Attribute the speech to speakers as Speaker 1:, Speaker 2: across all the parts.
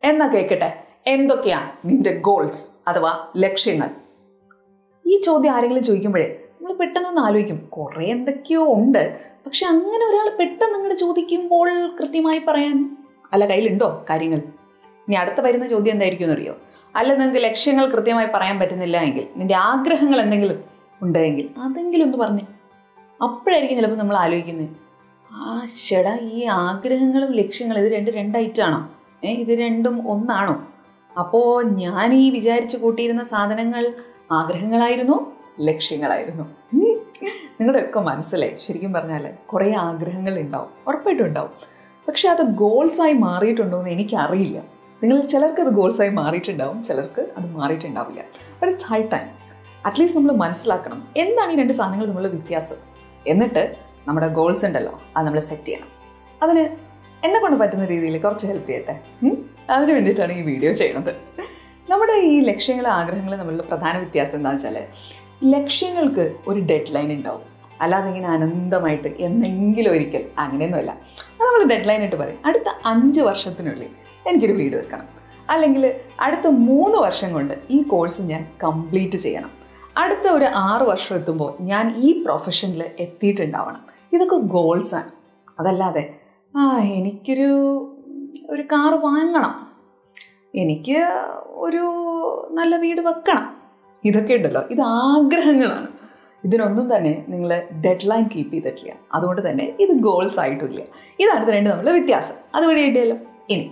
Speaker 1: എന്നാ കേൾക്കട്ടെ, എന്തൊക്കെയാണ് നിന്റെ ഗോൾസ് അഥവാ ലക്ഷ്യങ്ങൾ? ഈ ചോദ്യം ആരെങ്കിലും ചോദിക്കുമ്പോഴേ നമ്മൾ പെട്ടെന്നൊന്ന് ആലോചിക്കും, കുറേ എന്തൊക്കെയോ ഉണ്ട്. പക്ഷെ അങ്ങനെ ഒരാൾ പെട്ടെന്ന് അങ്ങോട്ട് ചോദിക്കുമ്പോൾ കൃത്യമായി പറയാൻ അല്ല കയ്യിലുണ്ടോ കാര്യങ്ങൾ? ഇനി അടുത്ത വരുന്ന ചോദ്യം എന്തായിരിക്കും എന്നറിയോ? അല്ല, നിങ്ങൾക്ക് ലക്ഷ്യങ്ങൾ കൃത്യമായി പറയാൻ പറ്റുന്നില്ല എങ്കിൽ, നിന്റെ ആഗ്രഹങ്ങൾ എന്തെങ്കിലും ഉണ്ടെങ്കിൽ അതെങ്കിലും ഒന്ന് പറഞ്ഞേ. അപ്പോഴായിരിക്കും ചിലപ്പോൾ നമ്മൾ ആലോചിക്കുന്നത്, ചേടാ, ഈ ആഗ്രഹങ്ങളും ലക്ഷ്യങ്ങളും ഇത് രണ്ട് ഐറ്റാണോ? ഇത് രണ്ടും ഒന്നാണോ? അപ്പോൾ ഞാൻ ഈ വിചാരിച്ച് കൂട്ടിയിരുന്ന സാധനങ്ങൾ ആഗ്രഹങ്ങളായിരുന്നു, ലക്ഷ്യങ്ങളായിരുന്നു. നിങ്ങളുടെയൊക്കെ മനസ്സിലായി. ശരിക്കും പറഞ്ഞാൽ കുറേ ആഗ്രഹങ്ങൾ ഉണ്ടാവും, ഉറപ്പായിട്ടും ഉണ്ടാവും. പക്ഷെ അത് ഗോൾസായി മാറിയിട്ടുണ്ടോ എന്ന് എനിക്കറിയില്ല. നിങ്ങൾ ചിലർക്ക് അത് ഗോൾസായി മാറിയിട്ടുണ്ടാവും, ചിലർക്ക് അത് മാറിയിട്ടുണ്ടാവില്ല. But it's high time at least നമ്മൾ മനസ്സിലാക്കണം എന്താണ് ഈ രണ്ട് സാധനങ്ങൾ തമ്മിലുള്ള വ്യത്യാസം. എന്നിട്ട് നമ്മുടെ ഗോൾസ് ഉണ്ടല്ലോ, അത് നമ്മൾ സെറ്റ് ചെയ്യണം. അതിന് എന്നെ കൊണ്ട് പറ്റുന്ന രീതിയിൽ കുറച്ച് ഹെൽപ്പ് ചെയ്യട്ടെ. അതിന് വേണ്ടിയിട്ടാണ് ഈ വീഡിയോ ചെയ്യുന്നത്. നമ്മുടെ ഈ ലക്ഷ്യങ്ങളും ആഗ്രഹങ്ങളും തമ്മിലുള്ള പ്രധാന വ്യത്യാസം എന്താണെന്ന് വെച്ചാൽ, ലക്ഷ്യങ്ങൾക്ക് ഒരു ഡെഡ് ലൈൻ ഉണ്ടാവും. അല്ലാതെ ഇങ്ങനെ അനന്തമായിട്ട് എന്നെങ്കിലും ഒരിക്കൽ അങ്ങനെയൊന്നുമല്ല. അത് നമ്മൾ ഡെഡ് ലൈൻ ഇട്ട് പറയും, അടുത്ത 5 വർഷത്തിനുള്ളിൽ എനിക്കൊരു വീട് വെക്കണം, അല്ലെങ്കിൽ അടുത്ത 3 വർഷം കൊണ്ട് ഈ കോഴ്സ് ഞാൻ കംപ്ലീറ്റ് ചെയ്യണം, അടുത്ത ഒരു 6 വർഷം എത്തുമ്പോൾ ഞാൻ ഈ പ്രൊഫഷനിൽ എത്തിയിട്ടുണ്ടാവണം. ഇതൊക്കെ ഗോൾസാണ്. അതല്ലാതെ എനിക്കൊരു കാറ് വാങ്ങണം, എനിക്ക് ഒരു നല്ല വീട് വെക്കണം, ഇതൊക്കെ ഉണ്ടല്ലോ, ഇത് ആഗ്രഹങ്ങളാണ്. ഇതിനൊന്നും തന്നെ നിങ്ങൾ ഡെഡ് ലൈൻ കീപ്പ് ചെയ്തിട്ടില്ല. അതുകൊണ്ട് തന്നെ ഇത് ഗോൾസ് ആയിട്ടില്ല. ഇതാണ് ഇത് രണ്ട് തമ്മിലുള്ള വ്യത്യാസം. അത് ഇവിടെ ഇട്ടല്ലോ. ഇനി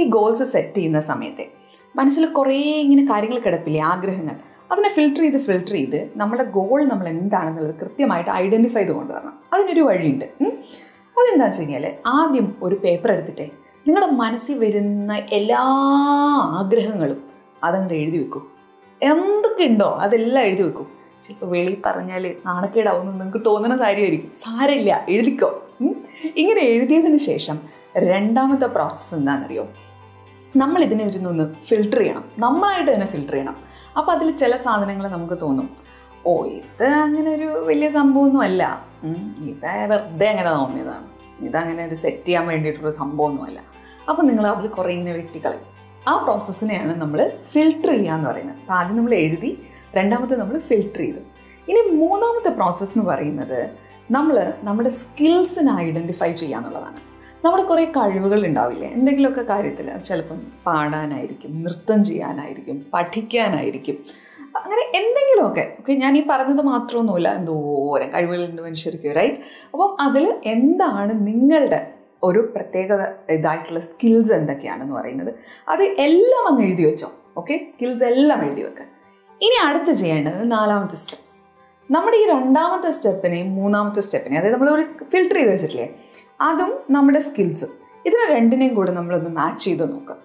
Speaker 1: ഈ ഗോൾസ് സെറ്റ് ചെയ്യുന്ന സമയത്തെ മനസ്സിൽ കുറേ ഇങ്ങനെ കാര്യങ്ങൾ കിടപ്പില്ലേ, ആഗ്രഹങ്ങൾ. അതിനെ ഫിൽട്ടർ ചെയ്ത് നമ്മുടെ ഗോൾ നമ്മൾ എന്താണെന്നുള്ളത് കൃത്യമായിട്ട് ഐഡൻറ്റിഫൈ ചെയ്ത് കൊണ്ടുവരണം. അതിനൊരു വഴിയുണ്ട്. അതെന്താണെന്ന് വെച്ച് കഴിഞ്ഞാൽ, ആദ്യം ഒരു പേപ്പർ എടുത്തിട്ട് നിങ്ങളുടെ മനസ്സിൽ വരുന്ന എല്ലാ ആഗ്രഹങ്ങളും അതങ്ങോട്ട് എഴുതി വെക്കും. എന്തൊക്കെ ഉണ്ടോ അതെല്ലാം എഴുതി വെക്കും. ചിലപ്പോൾ വെളിയിൽ പറഞ്ഞാൽ നാണക്കേടാവുമെന്ന് നിങ്ങൾക്ക് തോന്നുന്ന കാര്യമായിരിക്കും. സാരമില്ല, എഴുതിക്കോ. ഇങ്ങനെ എഴുതിയതിന് ശേഷം രണ്ടാമത്തെ പ്രോസസ്സ് എന്താണെന്നറിയോ? നമ്മളിതിനെ ഇരുന്നൊന്ന് ഫിൽട്ടർ ചെയ്യണം, നമ്മളായിട്ട് തന്നെ ഫിൽട്ടർ ചെയ്യണം. അപ്പോൾ അതിൽ ചില സാധനങ്ങൾ നമുക്ക് തോന്നും, ഇത് അങ്ങനെ ഒരു വലിയ സംഭവമൊന്നും അല്ല, ഇത് വെറുതെ അങ്ങനെ തോന്നിയതാണ്, ഇതങ്ങനെ ഒരു സെറ്റ് ചെയ്യാൻ വേണ്ടിയിട്ടൊരു സംഭവമൊന്നുമല്ല. അപ്പോൾ നിങ്ങൾ അതിൽ കുറേ ഇങ്ങനെ വെട്ടിക്കളയും. ആ പ്രോസസ്സിനെയാണ് നമ്മൾ ഫിൽട്ടർ ചെയ്യുക എന്ന് പറയുന്നത്. അപ്പോൾ ആദ്യം നമ്മൾ എഴുതി, രണ്ടാമത്തെ നമ്മൾ ഫിൽട്ടർ ചെയ്തു. ഇനി മൂന്നാമത്തെ പ്രോസസ്സ് എന്ന് പറയുന്നത് നമ്മൾ നമ്മുടെ സ്കിൽസിനെ ഐഡൻറ്റിഫൈ ചെയ്യുക എന്നുള്ളതാണ്. നമ്മുടെ കുറേ കഴിവുകൾ ഉണ്ടാവില്ലേ എന്തെങ്കിലുമൊക്കെ കാര്യത്തിൽ. അത് ചിലപ്പം പാടാനായിരിക്കും, നൃത്തം ചെയ്യാനായിരിക്കും, പഠിക്കാനായിരിക്കും, അങ്ങനെ എന്തെങ്കിലുമൊക്കെ. ഓക്കെ, ഞാൻ ഈ പറഞ്ഞത് മാത്രമൊന്നുമില്ല, എന്തോരം കഴിവുകളുണ്ട് മനുഷ്യർക്ക്, റൈറ്റ്? അപ്പം അതിൽ എന്താണ് നിങ്ങളുടെ ഒരു പ്രത്യേകത ഇതായിട്ടുള്ള സ്കിൽസ് എന്തൊക്കെയാണെന്ന് പറയുന്നത്, അത് എല്ലാം അങ്ങ് എഴുതി വെച്ചോ. ഓക്കെ, സ്കിൽസ് എല്ലാം എഴുതി വെക്കുക. ഇനി അടുത്ത് ചെയ്യേണ്ടത് 4ാമത്തെ സ്റ്റെപ്പ്. നമ്മുടെ ഈ 2ാമത്തെ സ്റ്റെപ്പിനെയും 3ാമത്തെ സ്റ്റെപ്പിനെയും, അതായത് നമ്മളൊരു ഫിൽട്ടർ ചെയ്ത് വെച്ചിട്ടില്ലേ, അതും നമ്മുടെ സ്കിൽസും, ഇതിനെ രണ്ടിനെയും കൂടെ നമ്മളൊന്ന് മാച്ച് ചെയ്ത് നോക്കുക.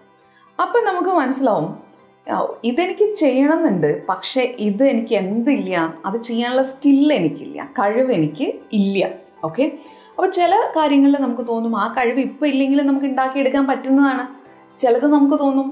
Speaker 1: അപ്പം നമുക്ക് മനസ്സിലാവും, ഇതെനിക്ക് ചെയ്യണമെന്നുണ്ട്, പക്ഷേ ഇത് എനിക്ക് എന്തില്ല, അത് ചെയ്യാനുള്ള സ്കില്ല് എനിക്കില്ല, കഴിവ് എനിക്ക് ഇല്ല. ഓക്കെ, അപ്പോൾ ചില കാര്യങ്ങളിൽ നമുക്ക് തോന്നും ആ കഴിവ് ഇപ്പോൾ ഇല്ലെങ്കിലും നമുക്ക് ഉണ്ടാക്കിയെടുക്കാൻ പറ്റുന്നതാണ്. ചിലത് നമുക്ക് തോന്നും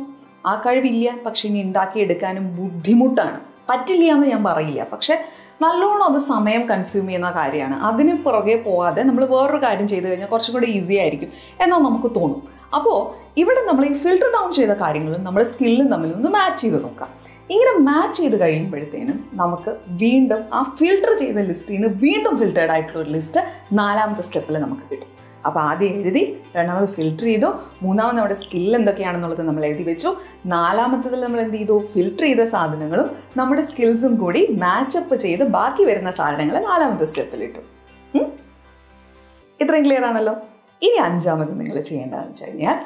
Speaker 1: ആ കഴിവില്ല, പക്ഷെ ഇനി ഉണ്ടാക്കിയെടുക്കാനും ബുദ്ധിമുട്ടാണ്. പറ്റില്ല എന്ന് ഞാൻ പറയില്ല, പക്ഷെ നല്ലോണം അത് സമയം കൺസ്യൂം ചെയ്യുന്ന കാര്യമാണ്. അതിന് പുറകെ പോകാതെ നമ്മൾ വേറൊരു കാര്യം ചെയ്ത് കഴിഞ്ഞാൽ കുറച്ചും കൂടെ ഈസി ആയിരിക്കും എന്നാൽ നമുക്ക് തോന്നും. അപ്പോൾ ഇവിടെ നമ്മൾ ഈ ഫിൽട്ടർ ഡൗൺ ചെയ്ത കാര്യങ്ങളും നമ്മുടെ സ്കില്ലും തമ്മിൽ ഒന്ന് മാച്ച് ചെയ്ത് നോക്കാം. ഇങ്ങനെ മാച്ച് ചെയ്ത് കഴിയുമ്പോഴത്തേനും നമുക്ക് വീണ്ടും ആ ഫിൽട്ടർ ചെയ്ത ലിസ്റ്റിൽ നിന്ന് വീണ്ടും ഫിൽറ്റേർഡ് ആയിട്ടുള്ള ഒരു ലിസ്റ്റ് 4ാമത്തെ സ്റ്റെപ്പിൽ നമുക്ക് കിട്ടും. അപ്പോൾ ആദ്യം എഴുതി, രണ്ടാമത് ഫിൽട്ടർ ചെയ്തു, മൂന്നാമത് നമ്മുടെ സ്കിൽ എന്തൊക്കെയാണെന്നുള്ളത് നമ്മൾ എഴുതി വെച്ചു, 4ാമത്തതിൽ നമ്മൾ എന്ത് ചെയ്തു, ഫിൽട്ടർ ചെയ്ത സാധനങ്ങളും നമ്മുടെ സ്കിൽസും കൂടി മാച്ചപ്പ് ചെയ്ത് ബാക്കി വരുന്ന സാധനങ്ങൾ 4ാമത്തെ സ്റ്റെപ്പിലിട്ടു. ഇത്രയും ക്ലിയർ ആണല്ലോ? ഇനി 5ാമത് നിങ്ങൾ ചെയ്യേണ്ടതെന്ന് വെച്ച് കഴിഞ്ഞാൽ,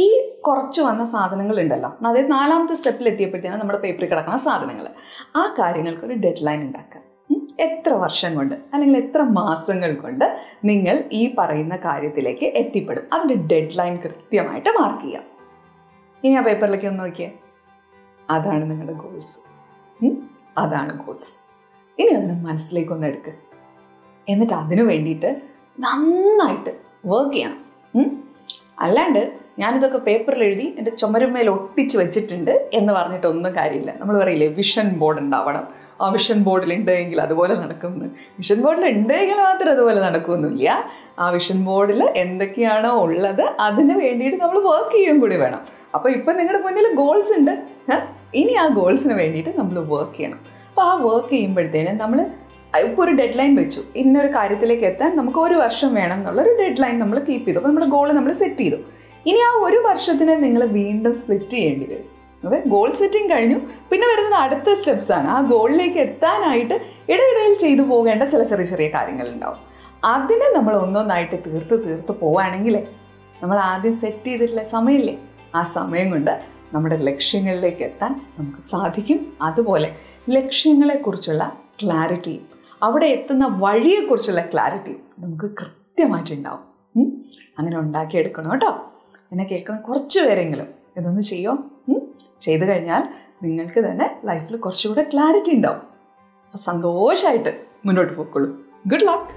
Speaker 1: ഈ കുറച്ച് വന്ന സാധനങ്ങളുണ്ടല്ലോ, അതായത് 4ാമത്തെ സ്റ്റെപ്പിൽ എത്തിയപ്പോഴത്തേനും നമ്മുടെ പേപ്പറിൽ കിടക്കുന്ന സാധനങ്ങൾ, ആ കാര്യങ്ങൾക്കൊരു ഡെഡ് ലൈൻ ഉണ്ടാക്കുക. എത്ര വർഷം കൊണ്ട് അല്ലെങ്കിൽ എത്ര മാസങ്ങൾ കൊണ്ട് നിങ്ങൾ ഈ പറയുന്ന കാര്യത്തിലേക്ക് എത്തിപ്പെടും, അതിൻ്റെ ഡെഡ് ലൈൻ കൃത്യമായിട്ട് മാർക്ക് ചെയ്യുക. ഇനി ആ പേപ്പറിലേക്ക് ഒന്ന് നോക്കിയേ, അതാണ് നിങ്ങളുടെ ഗോൾസ്. അതാണ് ഗോൾസ്. ഇനി അതിന് മനസ്സിലേക്കൊന്ന് എടുക്കുക. എന്നിട്ട് അതിനു വേണ്ടിയിട്ട് നന്നായിട്ട് വർക്ക് ചെയ്യണം. അല്ലാണ്ട് ഞാനിതൊക്കെ പേപ്പറിൽ എഴുതി എൻ്റെ ചുമരുമേൽ ഒട്ടിച്ച് വെച്ചിട്ടുണ്ട് എന്ന് പറഞ്ഞിട്ടൊന്നും കാര്യമില്ല. നമ്മൾ പറയില്ലേ, വിഷൻ ബോർഡ് ഉണ്ടാവണം, ആ വിഷൻ ബോർഡിൽ ഉണ്ടെങ്കിൽ അതുപോലെ നടക്കുമെന്ന്. വിഷൻ ബോർഡിൽ ഉണ്ടെങ്കിൽ മാത്രം അതുപോലെ നടക്കുമെന്നില്ല. ആ വിഷൻ ബോർഡിൽ എന്തൊക്കെയാണോ ഉള്ളത് അതിന് വേണ്ടിയിട്ട് നമ്മൾ വർക്ക് ചെയ്യുകയും കൂടി വേണം. അപ്പോൾ ഇപ്പം നിങ്ങളുടെ മുന്നിൽ ഗോൾസ് ഉണ്ട്, ഇനി ആ ഗോൾസിന് വേണ്ടിയിട്ട് നമ്മൾ വർക്ക് ചെയ്യണം. അപ്പോൾ ആ വർക്ക് ചെയ്യുമ്പോഴത്തേനും നമ്മൾ ഇപ്പോൾ ഒരു ഡെഡ് ലൈൻ വെച്ചു, ഇന്നൊരു കാര്യത്തിലേക്ക് എത്താൻ നമുക്ക് 1 വർഷം വേണം എന്നുള്ളൊരു ഡെഡ് ലൈൻ നമ്മൾ കീപ്പ് ചെയ്തു. അപ്പോൾ നമ്മുടെ ഗോൾ നമ്മൾ സെറ്റ് ചെയ്തു. ഇനി ആ 1 വർഷത്തിന് നിങ്ങൾ വീണ്ടും സ്പ്ലിറ്റ് ചെയ്യേണ്ടി വരും. അതെ, ഗോൾ സെറ്റിംഗ് കഴിഞ്ഞു. പിന്നെ വരുന്നത് അടുത്ത സ്റ്റെപ്സാണ്. ആ ഗോളിലേക്ക് എത്താനായിട്ട് ഇടയിടയിൽ ചെയ്തു പോകേണ്ട ചില ചെറിയ ചെറിയ കാര്യങ്ങളുണ്ടാവും. അതിനെ നമ്മൾ ഒന്നൊന്നായിട്ട് തീർത്ത് പോവുകയാണെങ്കിലേ നമ്മൾ ആദ്യം സെറ്റ് ചെയ്തിട്ടുള്ള സമയമില്ലേ, ആ സമയം കൊണ്ട് നമ്മുടെ ലക്ഷ്യങ്ങളിലേക്ക് എത്താൻ നമുക്ക് സാധിക്കും. അതുപോലെ ലക്ഷ്യങ്ങളെക്കുറിച്ചുള്ള ക്ലാരിറ്റിയും അവിടെ എത്തുന്ന വഴിയെക്കുറിച്ചുള്ള ക്ലാരിറ്റിയും നമുക്ക് കൃത്യമായിട്ടുണ്ടാവും. അങ്ങനെ ഉണ്ടാക്കിയെടുക്കണം കേട്ടോ. എന്നെ കേൾക്കണം കുറച്ച് പേരെങ്കിലും ഇതൊന്ന് ചെയ്യോ. ചെയ്തു കഴിഞ്ഞാൽ നിങ്ങൾക്ക് തന്നെ ലൈഫിൽ കുറച്ചുകൂടെ ക്ലാരിറ്റി ഉണ്ടാവും. അപ്പോൾ സന്തോഷമായിട്ട് മുന്നോട്ട് പോയിക്കോളൂ. Good luck.